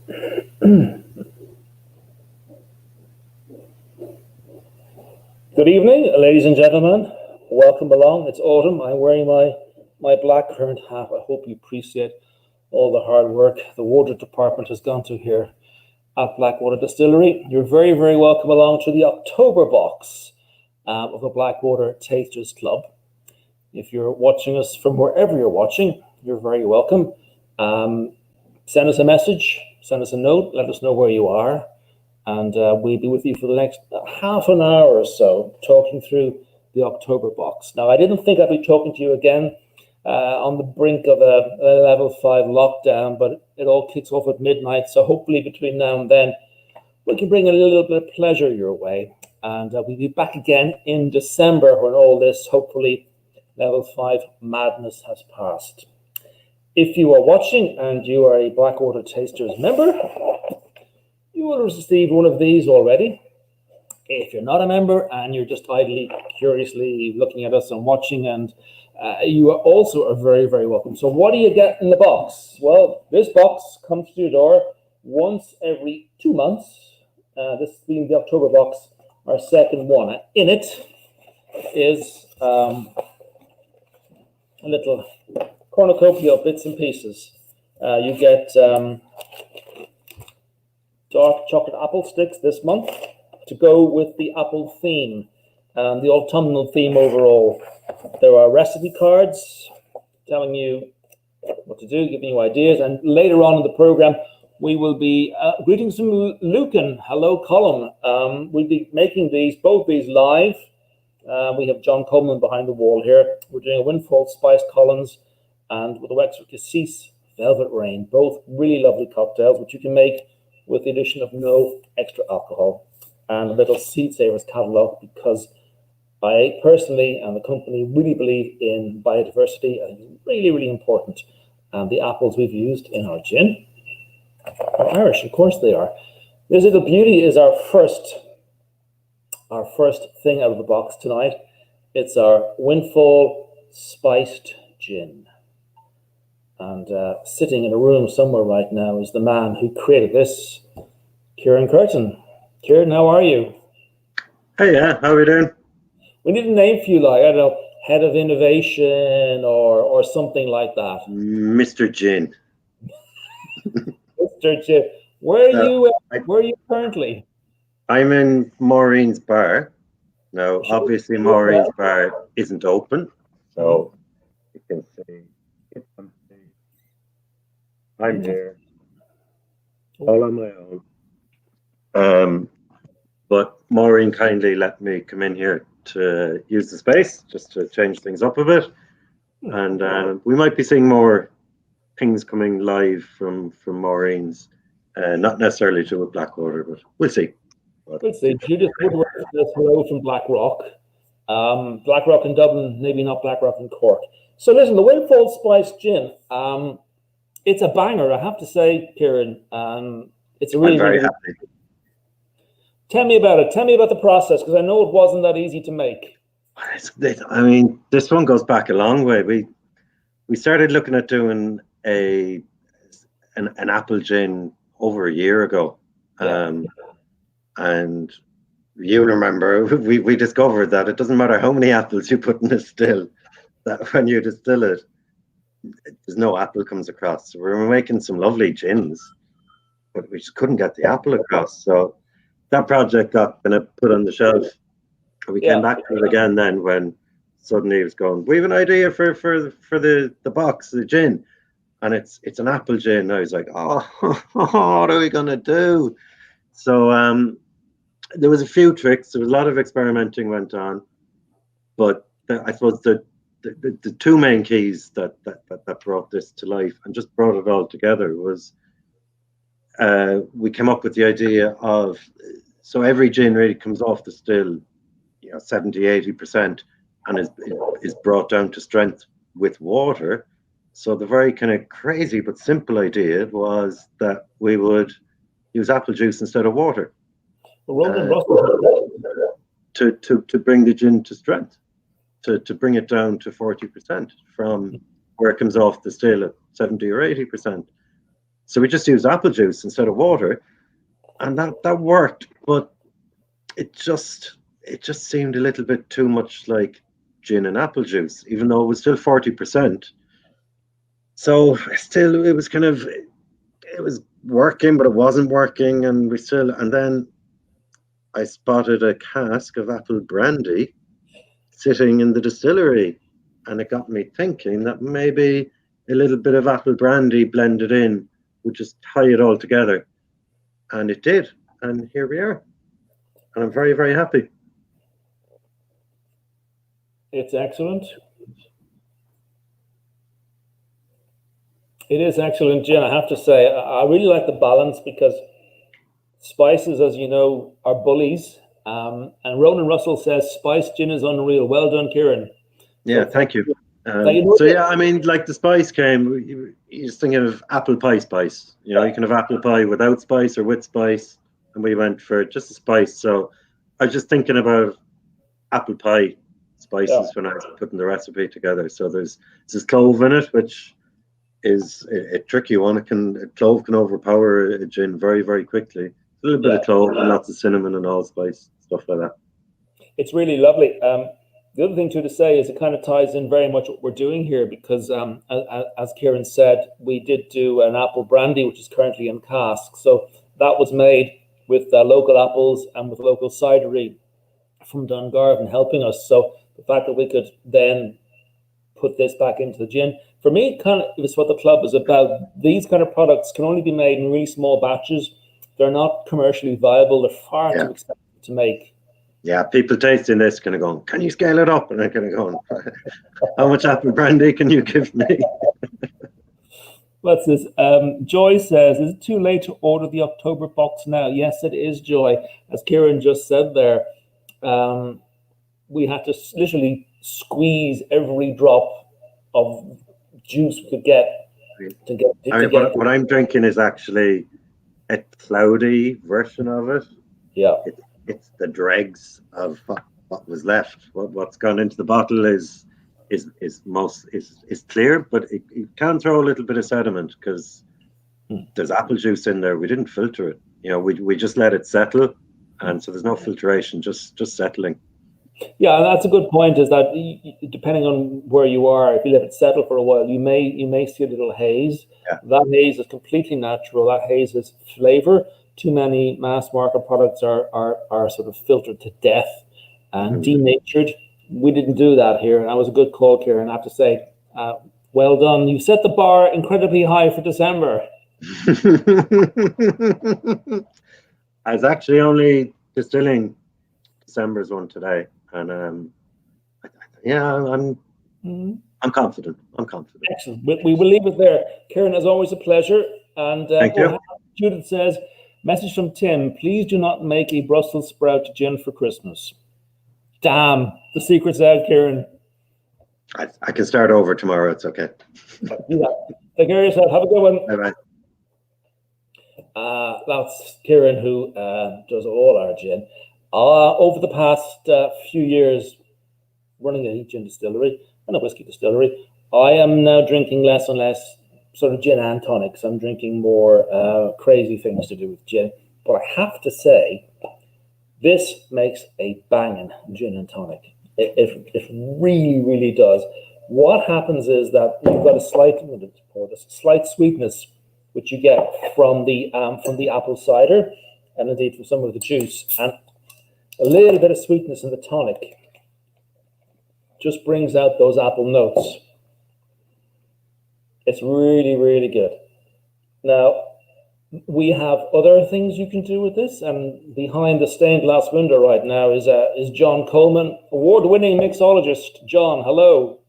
Good evening, ladies and gentlemen. Welcome along. It's autumn. I'm wearing my black currant hat. I hope you appreciate all the hard work the water department has gone to here at Blackwater Distillery. You're very, very welcome along to the October box of the Blackwater Tasters Club. If you're watching us from wherever you're watching, you're very welcome. Send us a message, send us a note, let us know where you are. And we'll be with you for the next half an hour or so, talking through the October box. Now, I didn't think I'd be talking to you again on the brink of a level 5 lockdown, but it all kicks off at midnight. So hopefully between now and then, we can bring a little bit of pleasure your way. And we'll be back again in December when all this, hopefully, level 5 madness has passed. If you are watching and you are a Blackwater Tasters member, you will have received one of these already. If you're not a member and you're just idly, curiously looking at us and watching, and you are also very, very welcome. So what do you get in the box? Well, this box comes to your door once every 2 months. This being the October box, our second one. In it is a little cornucopia of bits and pieces. You get dark chocolate apple sticks this month to go with the apple theme and the autumnal theme overall. There are recipe cards telling you what to do, giving you ideas, and later on in the program we will be greetings from Lucan. Hello, Colin. We'll be making both these live. We have John Coleman behind the wall here. We're doing a Windfall Spiced Collins and with a Wexford Cassis Velvet Rain, both really lovely cocktails which you can make with the addition of no extra alcohol and a little Seed Savers catalogue, because I personally and the company really believe in biodiversity. I think it's really, really important. And the apples we've used in our gin are Irish, of course they are. This little beauty is our first thing out of the box tonight. It's our Windfall Spiced Gin. And sitting in a room somewhere right now is the man who created this, Kieran Curtin. Kieran, how are you? Hey, yeah, how are we doing? We need a name for you, like, I don't know, head of innovation or something like that. Mr. Gin. Mr. Gin. Where are you currently? I'm in Maureen's bar. Now, obviously, Maureen's bar isn't open, so you can see it's empty. I'm here, all on my own. But Maureen kindly let me come in here to use the space, just to change things up a bit. And we might be seeing more things coming live from Maureen's, not necessarily to with Blackwater, but we'll see. We'll see. Judith Woodward says hello from Blackrock. Blackrock in Dublin, maybe not Blackrock in Cork. So listen, the Windfall Spiced Gin, it's a banger, I have to say, Kieran. It's a really, I'm very really happy. Tell me about it. Tell me about the process, because I know it wasn't that easy to make. I mean, this one goes back a long way. We started looking at doing an apple gin over a year ago. Yeah. And you remember, we discovered that it doesn't matter how many apples you put in a still, that when you distill it, there's no apple comes across. So we were making some lovely gins, but we just couldn't get the apple across. So that project got put on the shelf. And we came back to it again then when suddenly it was going, we have an idea for the box, the gin. And it's an apple gin. I was like, oh, what are we going to do? So there was a few tricks. There was a lot of experimenting went on. But I suppose the two main keys that brought this to life and just brought it all together was we came up with the idea of, so every gin really comes off the still, 70-80%, and is brought down to strength with water. So the very kind of crazy but simple idea was that we would use apple juice instead of water to bring the gin to strength, to bring it down to 40% from where it comes off the still at 70 or 80%. So we just used apple juice instead of water, and that worked. But it just seemed a little bit too much like gin and apple juice, even though it was still 40%. So still, it was working, but it wasn't working, and then I spotted a cask of apple brandy sitting in the distillery, and it got me thinking that maybe a little bit of apple brandy blended in would just tie it all together, and it did, and here we are, and I'm very, very happy. It's excellent. It is excellent gin, I have to say. I really like the balance, because spices, as you know, are bullies. And Ronan Russell says, spiced gin is unreal. Well done, Kieran. Yeah, so, thank you. So yeah, I mean, like the spice came, you're just thinking of apple pie spice. You know, you can have apple pie without spice or with spice, and we went for just a spice. So I was just thinking about apple pie spices when I was putting the recipe together. So there's clove in it, which is a tricky one. Clove can overpower a gin very, very quickly. A little bit of clove and lots of cinnamon and allspice, stuff like that. It's really lovely. The other thing too to say is it kind of ties in very much what we're doing here, because as Kieran said, we did do an apple brandy, which is currently in cask. So that was made with local apples and with local cidery from Dungarvan helping us. So the fact that we could then put this back into the gin, for me, kind of is what the club is about. These kind of products can only be made in really small batches. They're not commercially viable. They're far too expensive to make. Yeah, people tasting this kind of going, can you scale it up? And I'm kind of going, how much apple brandy can you give me? What's this? Joy says, is it too late to order the October box now? Yes, it is, Joy. As Kieran just said there, we had to literally squeeze every drop of juice we could get to get. What I'm drinking is actually a cloudy version of it. Yeah. It's the dregs of what was left. What's gone into the bottle is clear, but it can throw a little bit of sediment because there's apple juice in there. We didn't filter it. You know, we just let it settle, and so there's no filtration, just settling. Yeah, and that's a good point. Is that depending on where you are, if you let it settle for a while, you may see a little haze. Yeah. That haze is completely natural. That haze is flavor. Too many mass market products are sort of filtered to death and denatured. We didn't do that here, and that was a good call, Kieran. I have to say, well done. You set the bar incredibly high for December. I was actually only distilling December's one today, and I'm confident. I'm confident. Excellent. We will leave it there. Kieran, as always, a pleasure. And thank you. Judith says, message from Tim, please do not make a Brussels sprout gin for Christmas. Damn, the secret's out, Kieran. I can start over tomorrow. It's okay. Do that. Take care of yourself. Have a good one. Bye-bye. That's Kieran, who does all our gin. Over the past few years, running a gin distillery and a whiskey distillery, I am now drinking less and less sort of gin and tonics. I'm drinking more crazy things to do with gin. But I have to say, this makes a banging gin and tonic. It really, really does. What happens is that you've got a slight sweetness, which you get from the apple cider, and indeed from some of the juice, and a little bit of sweetness in the tonic just brings out those apple notes. It's really, really good. Now, we have other things you can do with this, and behind the stained glass window right now is John Coleman, award-winning mixologist. John, hello.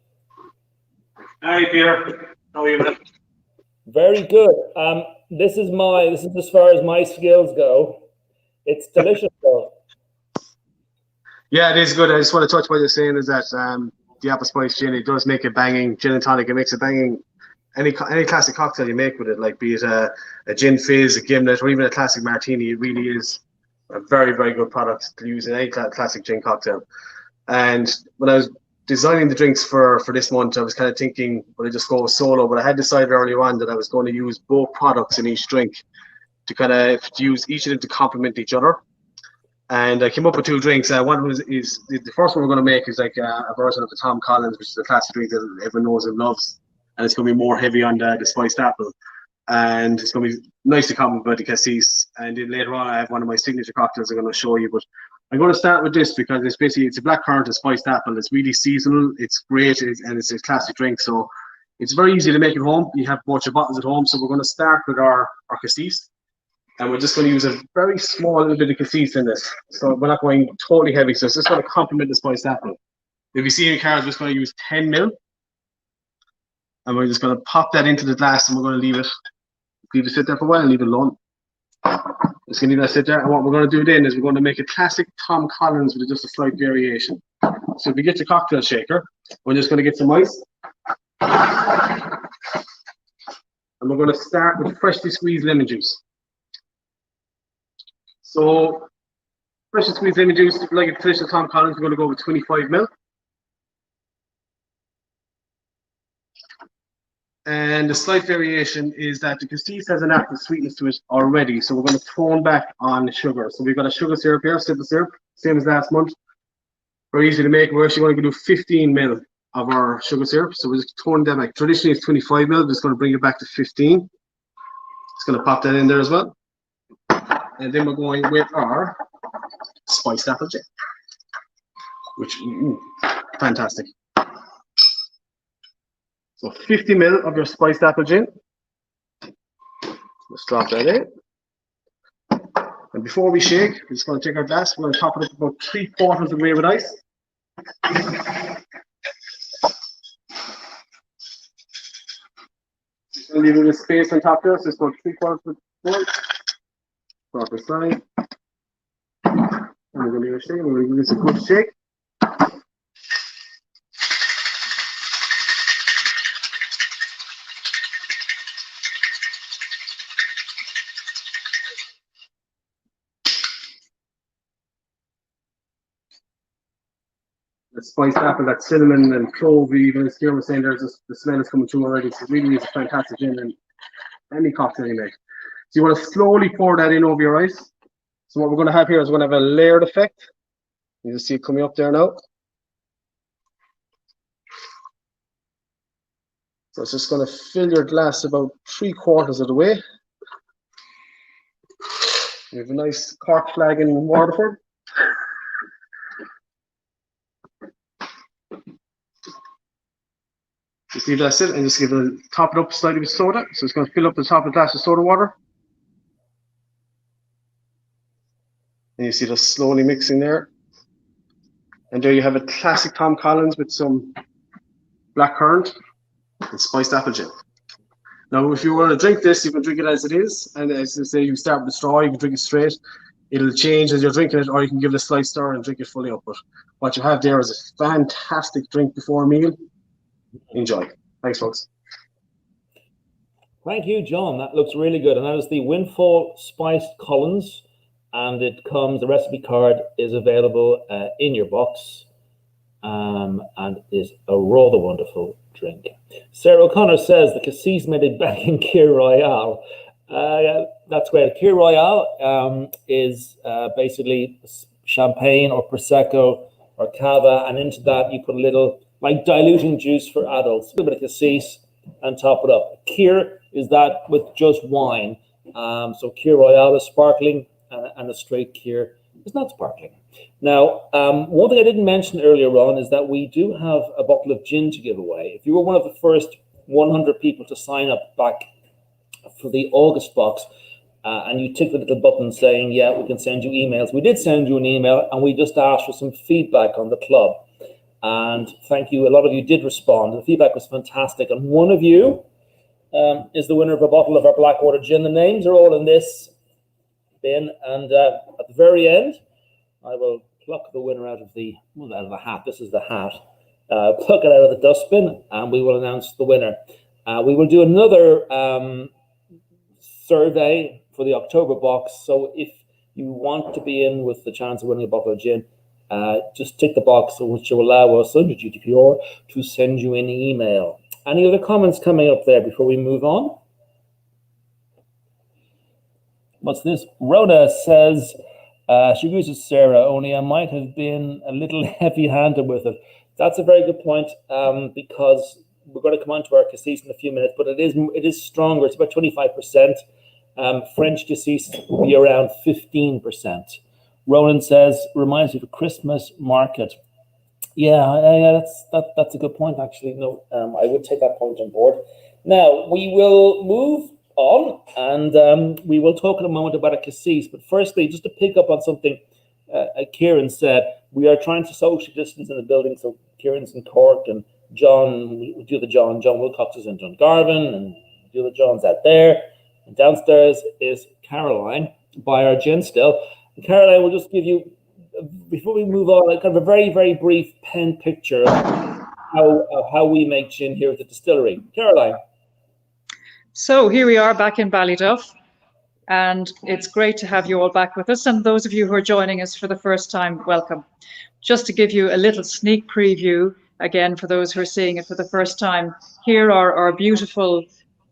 Hi, Peter. How are you? Very good. This is as far as my skills go. It's delicious, though. Yeah, it is good. I just want to touch what you're saying is that the apple spice gin, it does make a banging gin and tonic. It makes a banging any classic cocktail you make with it, like be it a gin fizz, a gimlet, or even a classic martini. It really is a very, very good product to use in any classic gin cocktail. And when I was designing the drinks for this month, I was kind of thinking, would I just go solo? But I had decided earlier on that I was going to use both products in each drink to use each of them to complement each other. And I came up with two drinks. One is the first one we're going to make is like a version of the Tom Collins, which is a classic drink that everyone knows and loves. And it's going to be more heavy on the spiced apple. And it's going to be nice to complement the cassis. And then later on, I have one of my signature cocktails I'm going to show you. But I'm going to start with this because it's a blackcurrant and spiced apple. It's really seasonal. It's great, and it's a classic drink. So it's very easy to make at home. You have both your bottles at home. So we're going to start with our cassis. And we're just going to use a very small little bit of cassis in this. So we're not going totally heavy. So it's just going to complement the spiced apple. If you see in your cards, we're just going to use 10 ml. And we're just going to pop that into the glass and we're going to leave it sit there for a while and leave it alone. Just going to leave that sit there. And what we're going to do then is we're going to make a classic Tom Collins with just a slight variation. So if you get your cocktail shaker, we're just going to get some ice. And we're going to start with freshly squeezed lemon juice. So, freshly squeezed lemon juice, like a traditional Tom Collins, we're going to go with 25 ml. And the slight variation is that the cassis has an active sweetness to it already, so we're going to tone back on the sugar. So we've got a sugar syrup here, simple syrup, same as last month. Very easy to make. We're actually going to do 15 ml of our sugar syrup, so we're just toning that back. Traditionally, it's 25 ml. Just going to bring it back to 15. Just going to pop that in there as well. And then we're going with our spiced apple gin, which, fantastic. So 50 ml of your spiced apple gin. Let's drop that in. And before we shake, we're just going to take our glass. We're going to top it up about 3/4 of the way with ice. Just going to leave a little space on top there. So it's about 3/4 of the way. Proper side. And we're going to give it a shake. We're going to give this a good shake. The spiced apple, that cinnamon and clove, even as Kieran was saying, the smell is coming through already. So it really is a fantastic gin in any cocktail you make. So you want to slowly pour that in over your ice. So what we're going to have here is we're going to have a layered effect. You just see it coming up there now. So it's just going to fill your glass about 3/4 of the way. You have a nice cork flag in Waterford. Just leave that sit and just top it up slightly with soda. So it's going to fill up the top of the glass with soda water. And you see that slowly mixing there. And there you have a classic Tom Collins with some blackcurrant and spiced apple gin. Now, if you want to drink this, you can drink it as it is. And as I say, you start with the straw, you can drink it straight. It'll change as you're drinking it, or you can give it a slight stir and drink it fully up. But what you have there is a fantastic drink before a meal. Enjoy. Thanks, folks. Thank you, John. That looks really good. And that is the Windfall Spiced Collins. And the recipe card is available in your box. And is a rather wonderful drink. Sarah O'Connor says the cassis made it back in Kir Royale. That's great. Kir Royale is basically champagne or Prosecco or Cava. And into that, you put a little, like diluting juice for adults, a little bit of cassis and top it up. Kir is that with just wine. So Kir Royale is sparkling and a straight Kir is not sparkling. Now, one thing I didn't mention earlier on is that we do have a bottle of gin to give away. If you were one of the first 100 people to sign up back for the August box, and you tick the little button saying, yeah, we can send you emails. We did send you an email, and we just asked for some feedback on the club. And thank you. A lot of you did respond. The feedback was fantastic. And one of you is the winner of a bottle of our Blackwater gin. The names are all in this bin. And at the very end, I will pluck the winner out of the hat. This is the hat. Pluck it out of the dustbin, and we will announce the winner. We will do another survey for the October box. So if you want to be in with the chance of winning a bottle of gin, just tick the box which will allow us under GDPR to send you an email. Any other comments coming up there before we move on? What's this? Rhoda says, she agrees with Sarah, only I might have been a little heavy-handed with it. That's a very good point, because we're going to come on to our cassis in a few minutes, but it is stronger. It's about 25%. French cassis will be around 15%. Roland says, reminds me of a Christmas market. Yeah, that's a good point, actually. No, I would take that point on board. Now, we will move on, and we will talk in a moment about a cassis. But firstly, just to pick up on something Kieran said, we are trying to social distance in the building. So Kieran's in Cork, and John Wilcox is in Dungarvan, and the other John's out there. And downstairs is Caroline by our gin still. And Caroline will just give you, before we move on, kind of a very, very brief pen picture of how we make gin here at the distillery. Caroline. So here we are back in Ballyduff, and it's great to have you all back with us. And those of you who are joining us for the first time, welcome. Just to give you a little sneak preview, again, for those who are seeing it for the first time, here are our beautiful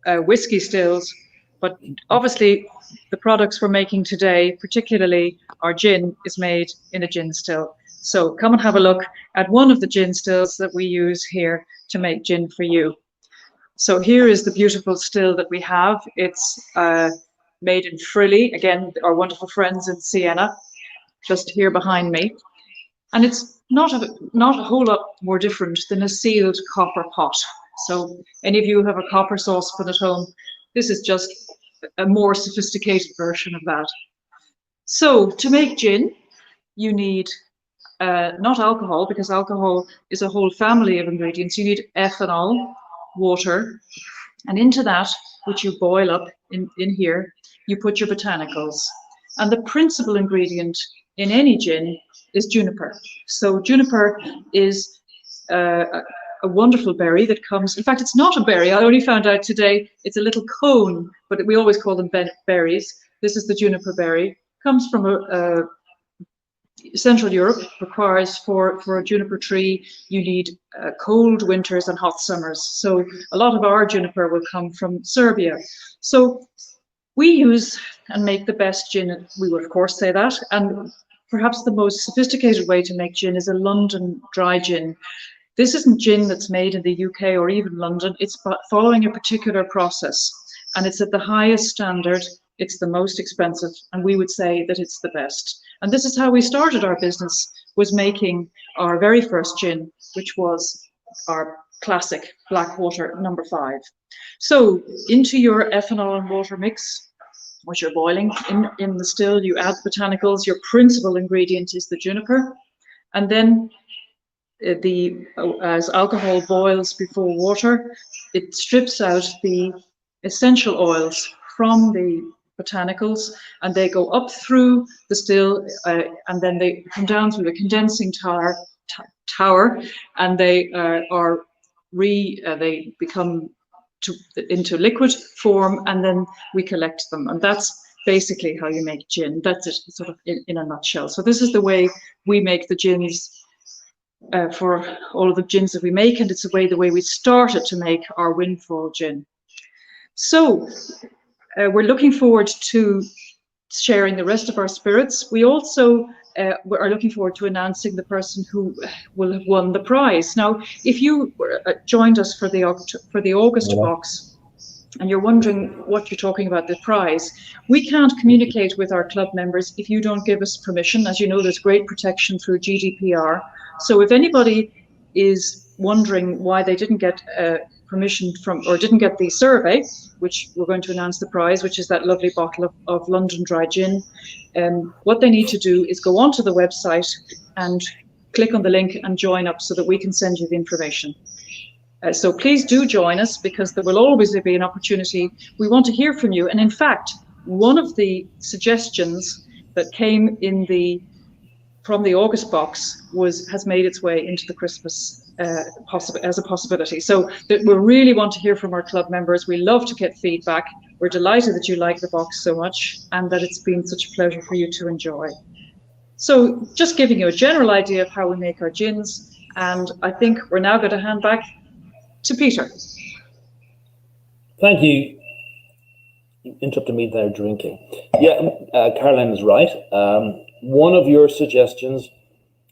whiskey stills. But obviously, the products we're making today, particularly our gin, is made in a gin still. So come and have a look at one of the gin stills that we use here to make gin for you. So here is the beautiful still that we have. It's made in Frilly, again, our wonderful friends in Siena, just here behind me. And it's not a whole lot more different than a sealed copper pot. So any of you who have a copper saucepan at home, this is just a more sophisticated version of that. So to make gin, you need not alcohol, because alcohol is a whole family of ingredients. You need ethanol, water, and into that, which you boil up in here, you put your botanicals. And the principal ingredient in any gin is juniper. So juniper is a wonderful berry that comes, in fact, it's not a berry. I only found out today it's a little cone, but we always call them berries. This is the juniper berry. Comes from Central Europe. Requires for a juniper tree, you need cold winters and hot summers. So a lot of our juniper will come from Serbia. So we use and make the best gin. We would of course say that. And perhaps the most sophisticated way to make gin is a London dry gin. This isn't gin that's made in the UK or even London. It's following a particular process, and it's at the highest standard. It's the most expensive, and we would say that it's the best. And this is how we started our business, was making our very first gin, which was our classic Blackwater No. 5. So into your ethanol and water mix, which you're boiling in the still, you add the botanicals. Your principal ingredient is the juniper, and then as alcohol boils before water, it strips out the essential oils from the botanicals, and they go up through the still, and then they come down through the condensing tower, and they they become into liquid form, and then we collect them, and that's basically how you make gin. That's it, sort of in a nutshell. So this is the way we make the gins. For all of the gins that we make, and it's the way we started to make our Windfall gin. So we're looking forward to sharing the rest of our spirits. We also are looking forward to announcing the person who will have won the prize. Now, if you joined us for the August box, and you're wondering what you're talking about, the prize, we can't communicate with our club members if you don't give us permission. As you know, there's great protection through GDPR. So if anybody is wondering why they didn't get permission from, or didn't get the survey, which we're going to announce the prize, which is that lovely bottle of London dry gin, what they need to do is go onto the website and click on the link and join up so that we can send you the information. So please do join us, because there will always be an opportunity. We want to hear from you. And in fact, one of the suggestions that came from the August box has made its way into the Christmas as a possibility. So we really want to hear from our club members. We love to get feedback. We're delighted that you like the box so much, and that it's been such a pleasure for you to enjoy. So just giving you a general idea of how we make our gins, and I think we're now going to hand back to Peter. Thank you. You interrupted me there drinking. Yeah, Caroline is right. One of your suggestions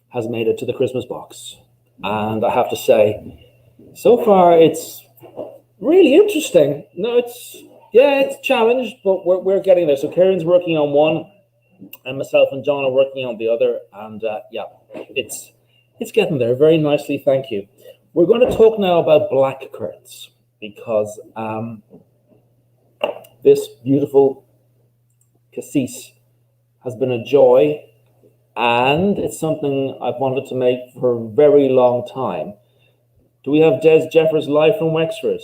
has made it to the Christmas box. And I have to say, so far it's really interesting. No, it's challenged, but we're getting there. So Kieran's working on one, and myself and John are working on the other. And it's getting there very nicely. Thank you. We're going to talk now about black currants because this beautiful cassis has been a joy, and it's something I've wanted to make for a very long time. Do we have Des Jeffares live from Wexford?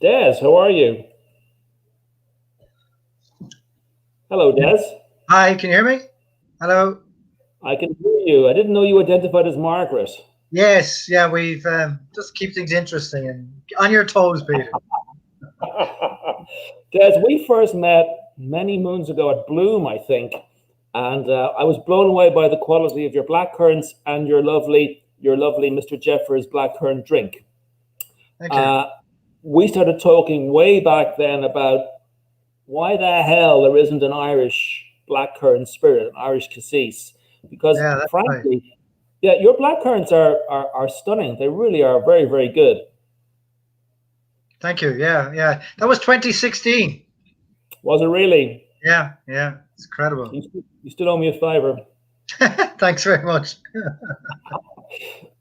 Des, how are you? Hello, Des. Hi, can you hear me? Hello. I can hear you. I didn't know you identified as Margaret. Yes, yeah, we've just keep things interesting and on your toes, Peter. Des, we first met many moons ago at Bloom, I think, and I was blown away by the quality of your blackcurrants and your lovely Mr. Jeffares blackcurrant drink. Thank you. We started talking way back then about why the hell there isn't an Irish blackcurrant spirit, an Irish cassis, because frankly, right. Yeah, your blackcurrants are stunning. They really are very, very good. Thank you. Yeah. That was 2016. Was it really? Yeah. It's incredible. You still owe me a favor. Thanks very much.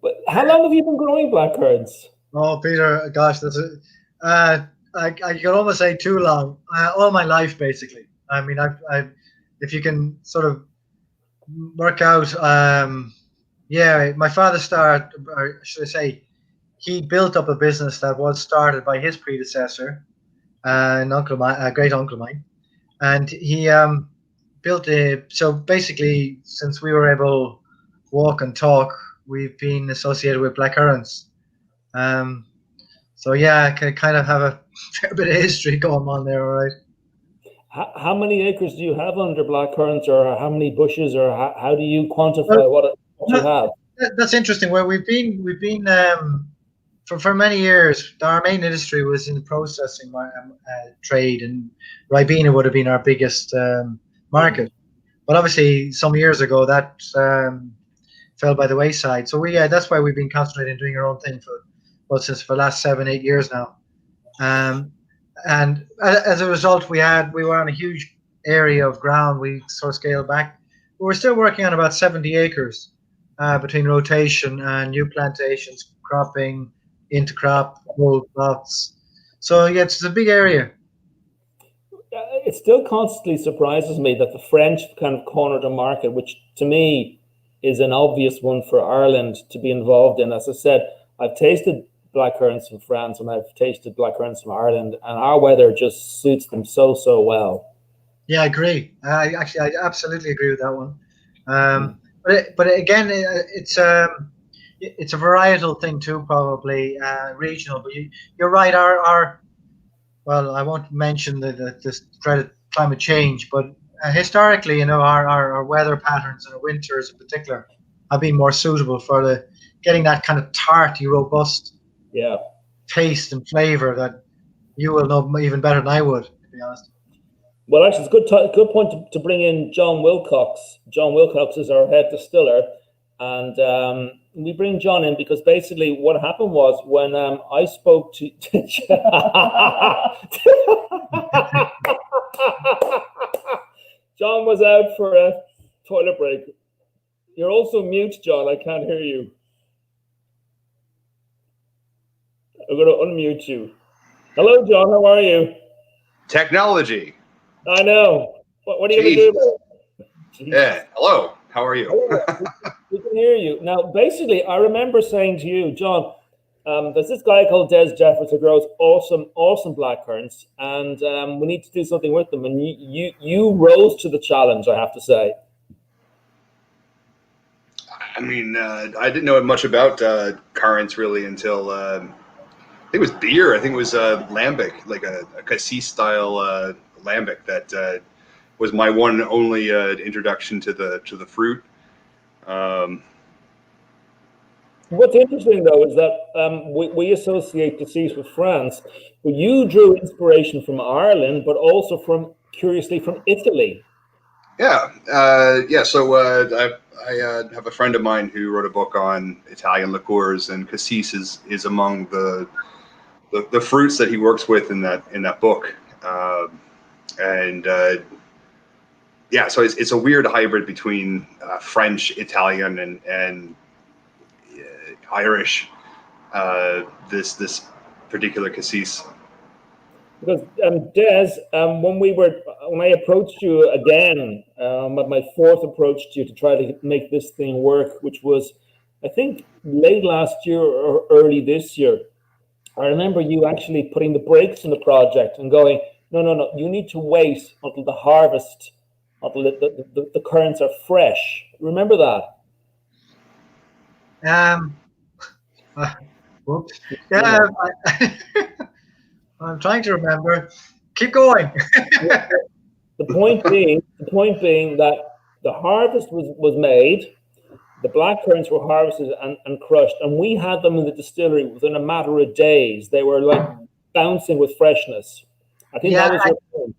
But how long have you been growing blackcurrants? Oh, Peter, gosh, that's I could almost say too long. All my life, basically. I mean, if you can sort of work out, my father started, or should I say, he built up a business that was started by his predecessor, a great uncle of mine, and he built so basically, since we were able to walk and talk, we've been associated with blackcurrants. So yeah, I can kind of have a fair bit of history going on there, all right. How many acres do you have under blackcurrants, or how many bushes, or how do you quantify what you have? That's interesting. Well, we've been for many years. Our main industry was in the processing trade, and Ribena would have been our biggest market. But obviously, some years ago, that fell by the wayside. So that's why we've been concentrating on doing our own thing since the last 7-8 years now. And as a result, we were on a huge area of ground. We sort of scaled back. But we're still working on about 70 acres between rotation and new plantations, cropping, intercrop, old plots. So yeah, it's a big area. It still constantly surprises me that the French kind of cornered a market, which to me is an obvious one for Ireland to be involved in. As I said, I've tasted blackcurrants from France and I've tasted blackcurrants from Ireland, and our weather just suits them so well. Yeah, I agree. I absolutely agree with that one. But again, it's a varietal thing too, probably regional. But you're right. Well, I won't mention this dreaded climate change, but historically, our weather patterns and our winters in particular have been more suitable for getting that kind of tarty, robust taste and flavor that you will know even better than I would, to be honest. Well, actually, it's a good point to bring in John Wilcox. John Wilcox is our head distiller, and we bring John in because basically what happened was when I spoke to John was out for a toilet break. You're also mute, John. I can't hear you. I'm going to unmute you. Hello, John. How are you? Technology. I know. What are you going to do about it? Yeah. Hello. How are you? We can hear you. Now, basically, I remember saying to you, John, there's this guy called Des Jeffares who grows awesome blackcurrants, and we need to do something with them. And you rose to the challenge, I have to say. I mean, I didn't know much about currants really until I think it was beer. I think it was lambic, like a cassis style lambic that was my one and only introduction to the fruit. What's interesting, though, is that we associate Cassis with France, but you drew inspiration from Ireland, but also curiously, from Italy. Yeah. So I have a friend of mine who wrote a book on Italian liqueurs, and Cassis is among the fruits that he works with in that book. So it's a weird hybrid between French, Italian, and Irish. This particular Cassis. Because Des, when I approached you again, my fourth approach to you to try to make this thing work, which was, I think, late last year or early this year, I remember you actually putting the brakes on the project and going, no, you need to wait until the harvest, until the currants are fresh. Remember that? Whoops. Yeah, I'm trying to remember. Keep going. The point being that the harvest was made, the black currants were harvested and crushed, and we had them in the distillery within a matter of days. They were like bouncing with freshness. I think that was your point.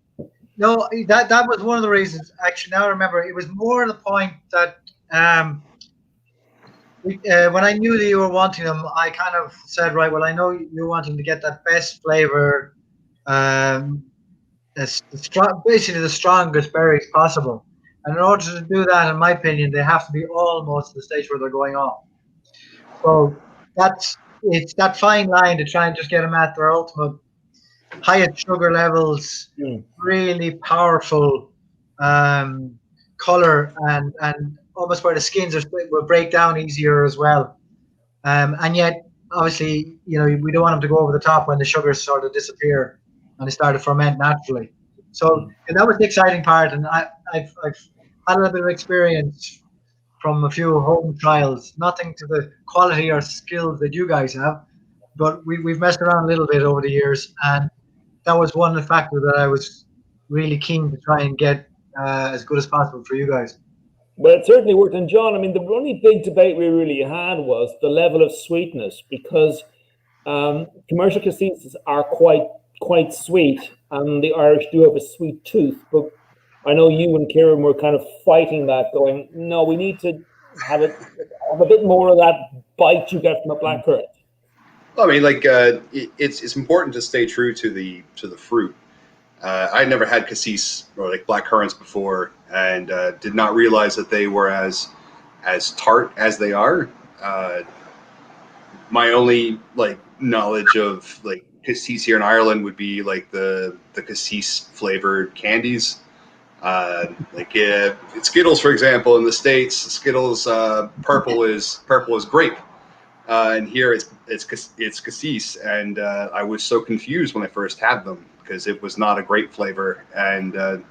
No, that was one of the reasons. Actually, now I remember, it was more the point that when I knew that you were wanting them, I kind of said, right, well, I know you're wanting to get that best flavor, basically the strongest berries possible. And in order to do that, in my opinion, they have to be almost at the stage where they're going off. So it's that fine line to try and just get them at their ultimate highest sugar levels, really powerful color, and almost where the skins will break down easier as well. And yet, obviously, we don't want them to go over the top when the sugars sort of disappear and they start to ferment naturally. So that was the exciting part, and I've had a little bit of experience from a few home trials. Nothing to the quality or skills that you guys have, but we've messed around a little bit over the years, and that was one of the factors that I was really keen to try and get as good as possible for you guys. Well, it certainly worked. And John, I mean, the only big debate we really had was the level of sweetness, because commercial Cassis are quite sweet, and the Irish do have a sweet tooth. But I know you and Kieran were kind of fighting that, going, no, we need to have a bit more of that bite you get from a black currant. I mean, it's important to stay true to the fruit. I never had Cassis or like black currants before, and did not realize that they were as tart as they are. My only knowledge of Cassis here in Ireland would be the Cassis flavored candies. Skittles, for example, in the States, Skittles purple is grape. And here it's Cassis, and I was so confused when I first had them because it was not a grape flavor, and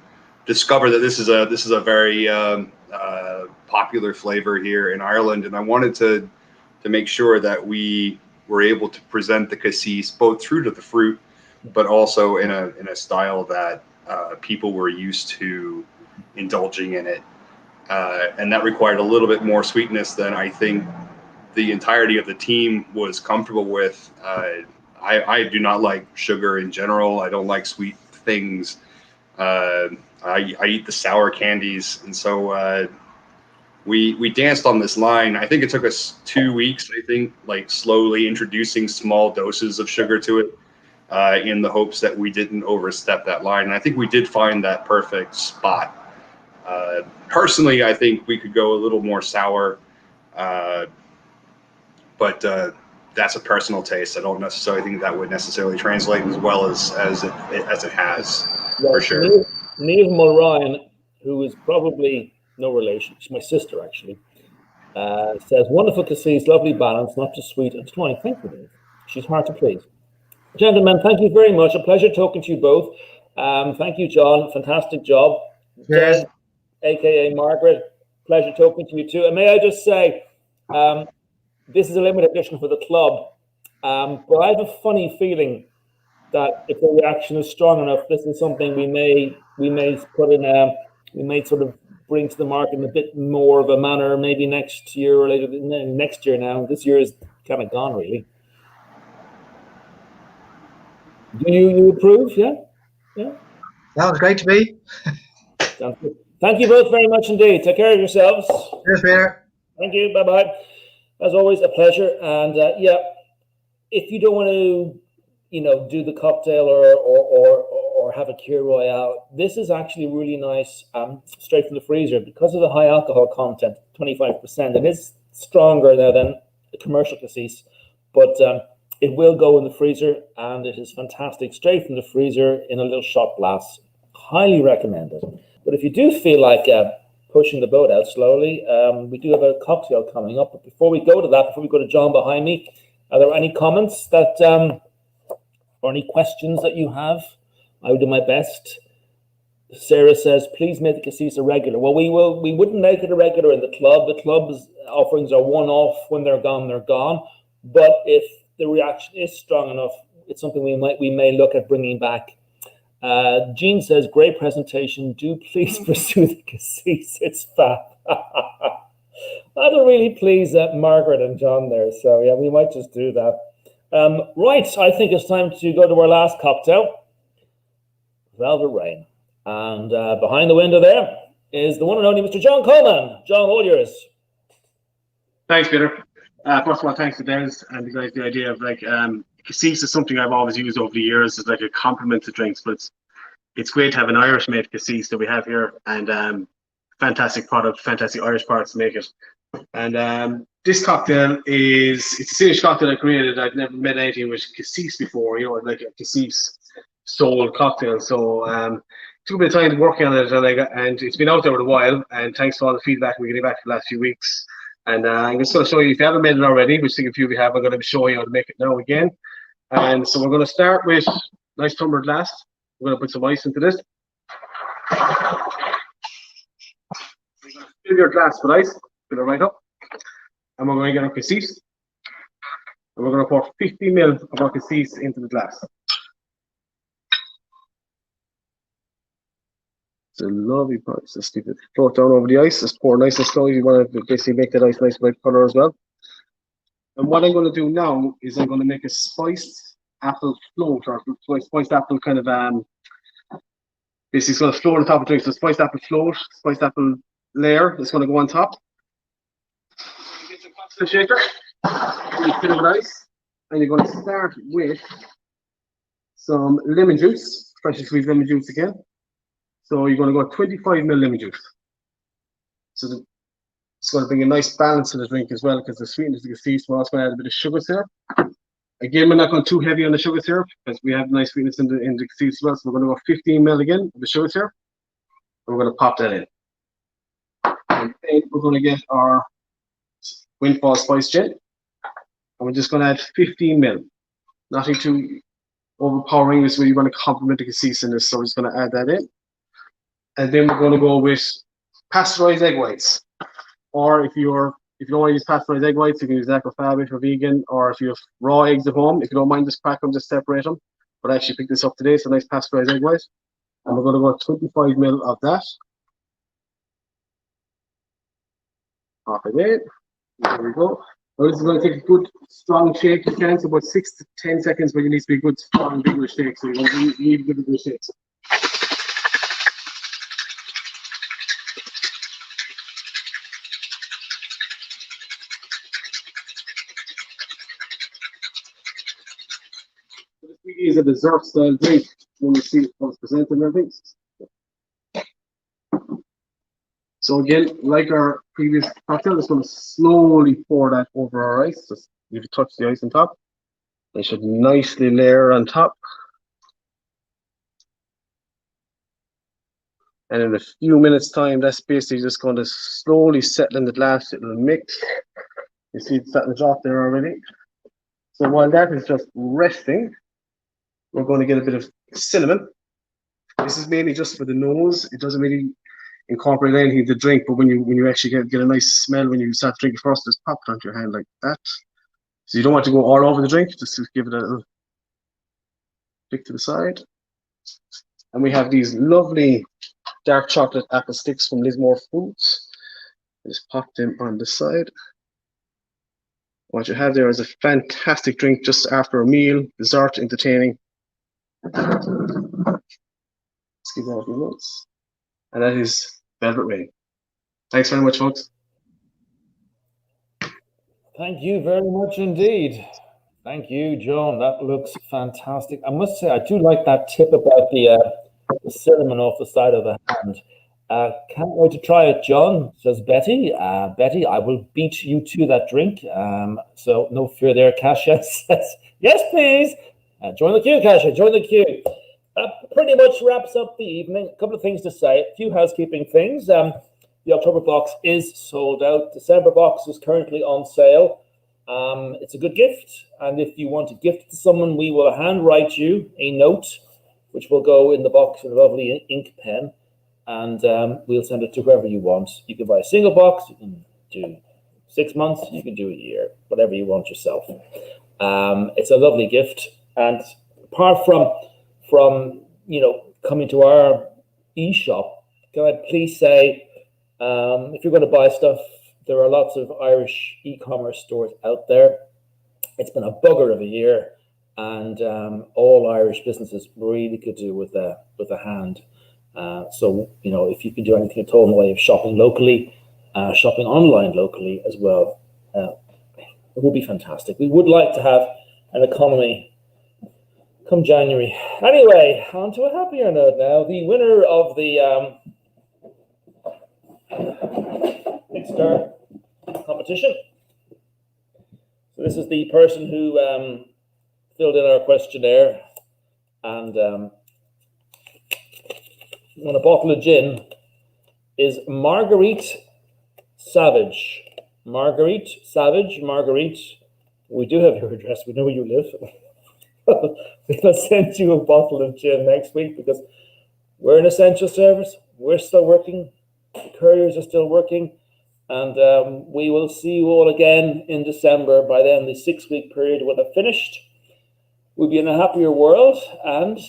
discovered that this is a very popular flavor here in Ireland, and I wanted to make sure that we were able to present the Cassis both true to the fruit, but also in a style that people were used to indulging in it, and that required a little bit more sweetness than I think the entirety of the team was comfortable with. I do not like sugar in general. I don't like sweet things. I eat the sour candies, and so we danced on this line. I think it took us 2 weeks. I think slowly introducing small doses of sugar to it, in the hopes that we didn't overstep that line. And I think we did find that perfect spot. Personally, I think we could go a little more sour. But that's a personal taste. I don't necessarily think that would necessarily translate as well as it has, for sure. Niamh Mulryan, who is probably no relation, she's my sister actually, says, wonderful Cassis, lovely balance, not too sweet and too annoying. Thank you, Dave. She's hard to please. Gentlemen, thank you very much. A pleasure talking to you both. Thank you, John. Fantastic job. Yes. Des, aka Margaret, pleasure talking to you too. And may I just say, this is a limited edition for the club, but I have a funny feeling that if the reaction is strong enough, this is something we may put in we may sort of bring to the market in a bit more of a manner, maybe next year or later. Next year now. This year is kind of gone, really. Do you approve? Yeah? Yeah? Sounds great to me. Sounds good. Thank you both very much indeed. Take care of yourselves. Cheers, Peter. Thank you. Bye-bye. As always, a pleasure. And yeah, if you don't want to, do the cocktail or have a Kir Royale, this is actually really nice, straight from the freezer. Because of the high alcohol content, 25%, it is stronger now than a commercial cassis, but it will go in the freezer, and it is fantastic straight from the freezer in a little shot glass. Highly recommended. But if you do feel like pushing the boat out slowly, we do have a cocktail coming up. But before we go to that, before we go to John behind me, are there any comments that or any questions that you have? I will do my best. Sarah says, please make the cassis a regular. Well, we wouldn't make it a regular in the club. The club's offerings are one-off. When they're gone, they're gone. But if the reaction is strong enough, it's something we may look at bringing back. Jean says, great presentation. Do please pursue the cassis. It's fab. That'll really please Margaret and John there. So yeah, we might just do that. Right, I think it's time to go to our last cocktail, Velvet Rain. And behind the window there is the one and only Mr. John Coleman. John, all yours. Thanks, Peter. First of all, thanks to Des and the guys. The idea of cassis is something I've always used over the years as like a complement to drinks, but it's great to have an Irish-made cassis that we have here, and fantastic product, fantastic Irish products to make it. And this cocktail it's a serious cocktail I created. I've never made anything with cassis before, like a cassis soul cocktail. So took a bit of time to work on it, and it's been out there for a while. And thanks for all the feedback we're getting back for the last few weeks. And I'm just going to show you, if you haven't made it already, which I think a few of you have, I'm going to show you how to make it now again. And so we're going to start with nice tumbler glass. We're going to put some ice into this. Fill your glass with ice, fill it right up. And we're going to get our cassis. And we're going to pour 50 ml of our cassis into the glass. It's a lovely price. Just keep it, throw it down over the ice. Just pour nice and slowly. You want to basically make that ice nice bright color as well. And what I'm going to do now is I'm going to make a spiced apple float, or spiced apple kind of basically it's going to float on top of the drink. So spiced apple float, spiced apple layer that's going to go on top. Get your cocktail shaker, you fill it with ice, and you're going to start with some lemon juice, freshly squeezed lemon juice again. So you're going to go 25 ml lemon juice. So it's going to bring a nice balance to the drink as well, because the sweetness of the cassis. We're also going to add a bit of sugar syrup. Again, we're not going too heavy on the sugar syrup because we have nice sweetness in the cassis as well. So we're going to go 15 ml again of the sugar syrup. And we're going to pop that in. And then we're going to get our Windfall Spice Gin. And we're just going to add 15 ml. Nothing too overpowering. This way you want to complement the cassis in this. So we're just going to add that in. And then we're going to go with pasteurized egg whites. Or if you don't want to use pasteurized egg whites, you can use aquafaba if you're vegan, or if you have raw eggs at home, if you don't mind, just crack them, just separate them. But I actually picked this up today, so nice pasteurized egg white. And we're going to go 25 ml of that. Half it in. There we go. Now this is going to take a good strong shake. You can, so about 6 to 10 seconds, but it needs to be a good strong vigorous shake. So you need good vigorous shakes. This is a dessert style drink when you see how it's presented and everything. So again, like our previous cocktail, just going to slowly pour that over our ice. Just you can touch the ice on top. They should nicely layer on top. And in a few minutes time, that's basically just going to slowly settle in the glass. It will mix. You see it's starting to drop there already. So while that is just resting, we're going to get a bit of cinnamon. This is mainly just for the nose. It doesn't really incorporate anything to drink, but when you actually get a nice smell when you start drinking first, just pop it onto your hand like that. So you don't want to go all over the drink, just to give it a little Stick to the side. And we have these lovely dark chocolate apple sticks from Lismore Foods. Just pop them on the side. What you have there is a fantastic drink just after a meal, dessert, entertaining. Let's give that a few minutes. And that is Velvet Rain. Thanks very much, folks. Thank you very much indeed. Thank you, John. That looks fantastic. I must say, I do like that tip about the cinnamon off the side of the hand. Can't wait to try it, John, says Betty. Betty, I will beat you to that drink. So no fear there, Kasia says, yes, please. Join the queue, Kasia, join the queue. That pretty much wraps up the evening. A couple of things to say, a few housekeeping things. The October box is sold out. December box is currently on sale. It's a good gift, and if you want to gift it to someone, we will handwrite you a note, which will go in the box with a lovely ink pen, and we'll send it to whoever you want. You can buy a single box, you can do 6 months, you can do a year, whatever you want yourself. It's a lovely gift, and apart from coming to our e-shop, can I please say, if you're going to buy stuff, there are lots of Irish e-commerce stores out there. It's been a bugger of a year, and all Irish businesses really could do with a hand. So if you can do anything at all in the way of shopping locally, shopping online locally as well, it would be fantastic. We would like to have an economy come January. Anyway, on to a happier note now. The winner of the Big Star competition. So this is the person who filled in our questionnaire and won a bottle of gin is Marguerite Savage. Marguerite Savage, Marguerite, we do have your address. We know where you live. We'll send you a bottle of gin next week because we're an essential service. We're still working. The couriers are still working. And we will see you all again in December. By then, the 6-week period will have finished. We'll be in a happier world. And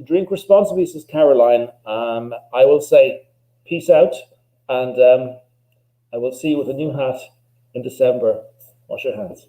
drink responsibly, says Caroline. I will say peace out. And I will see you with a new hat in December. Wash your hands.